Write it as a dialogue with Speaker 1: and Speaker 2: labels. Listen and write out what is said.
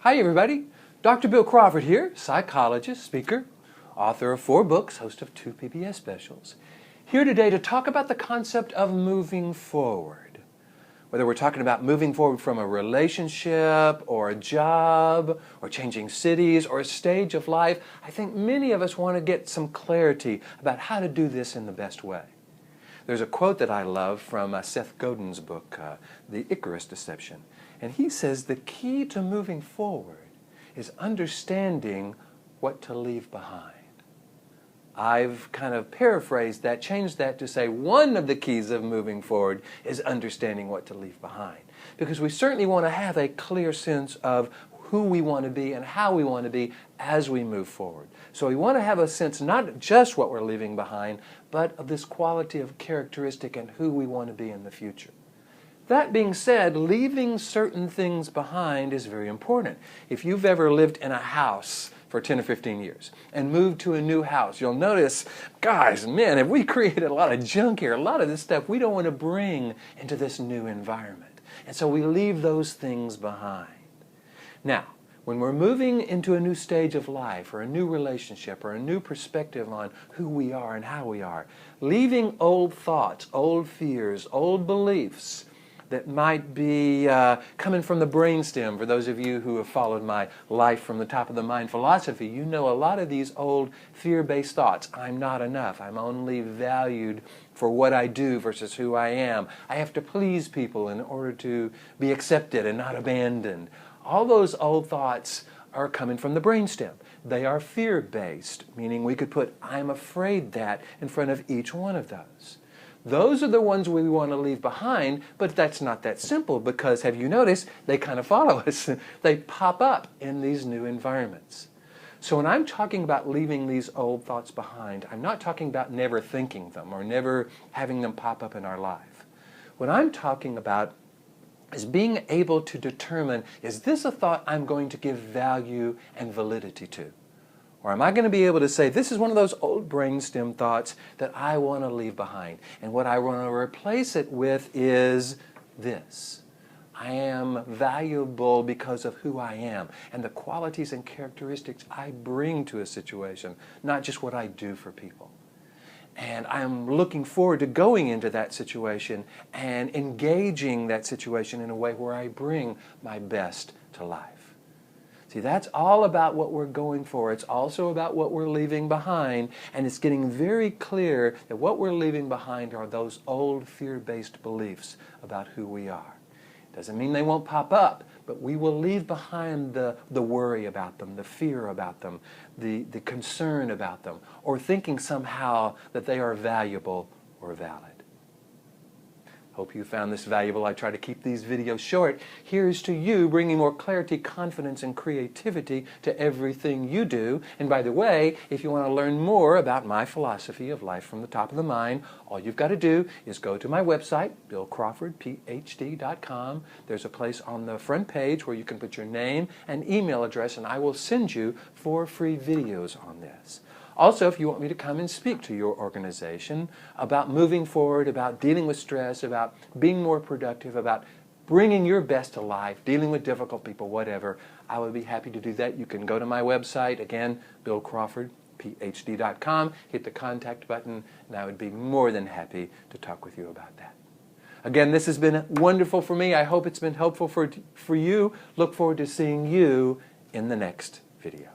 Speaker 1: Hi everybody, Dr. Bill Crawford here, psychologist, speaker, author of 4 books, host of 2 PBS specials. Here today to talk about the concept of moving forward. Whether we're talking about moving forward from a relationship or a job or changing cities or a stage of life, I think many of us want to get some clarity about how to do this in the best way. There's a quote that I love from Seth Godin's book, The Icarus Deception. And he says the key to moving forward is understanding what to leave behind. I've kind of paraphrased that, changed that to say one of the keys of moving forward is understanding what to leave behind. Because we certainly want to have a clear sense of who we want to be and how we want to be as we move forward. So we want to have a sense not just what we're leaving behind, but of this quality of characteristic and who we want to be in the future. That being said, leaving certain things behind is very important. If you've ever lived in a house for 10 or 15 years and moved to a new house, you'll notice, guys, man, have we created a lot of junk here, a lot of this stuff we don't want to bring into this new environment. And so we leave those things behind. Now, when we're moving into a new stage of life or a new relationship or a new perspective on who we are and how we are, leaving old thoughts, old fears, old beliefs that might be coming from the brainstem. For those of you who have followed my Life from the Top of the Mind philosophy, you know a lot of these old fear-based thoughts. I'm not enough. I'm only valued for what I do versus who I am. I have to please people in order to be accepted and not abandoned. All those old thoughts are coming from the brainstem. They are fear-based, meaning we could put I'm afraid that in front of each one of those. Those are the ones we want to leave behind, but that's not that simple because, have you noticed, they kind of follow us. They pop up in these new environments. So when I'm talking about leaving these old thoughts behind, I'm not talking about never thinking them or never having them pop up in our life. What I'm talking about is being able to determine, is this a thought I'm going to give value and validity to? Or am I going to be able to say, this is one of those old brainstem thoughts that I want to leave behind. And what I want to replace it with is this. I am valuable because of who I am and the qualities and characteristics I bring to a situation, not just what I do for people. And I'm looking forward to going into that situation and engaging that situation in a way where I bring my best to life. See, that's all about what we're going for. It's also about what we're leaving behind, and it's getting very clear that what we're leaving behind are those old fear-based beliefs about who we are. Doesn't mean they won't pop up, but we will leave behind the worry about them, the fear about them, the concern about them, or thinking somehow that they are valuable or valid. Hope you found this valuable. I try to keep these videos short. Here's to you bringing more clarity, confidence, and creativity to everything you do. And by the way, if you want to learn more about my philosophy of life from the top of the mind, all you've got to do is go to my website, billcrawfordphd.com. There's a place on the front page where you can put your name and email address, and I will send you 4 free videos on this. Also, if you want me to come and speak to your organization about moving forward, about dealing with stress, about being more productive, about bringing your best to life, dealing with difficult people, whatever, I would be happy to do that. You can go to my website, again, billcrawfordphd.com, hit the contact button, and I would be more than happy to talk with you about that. Again, this has been wonderful for me. I hope it's been helpful for you. Look forward to seeing you in the next video.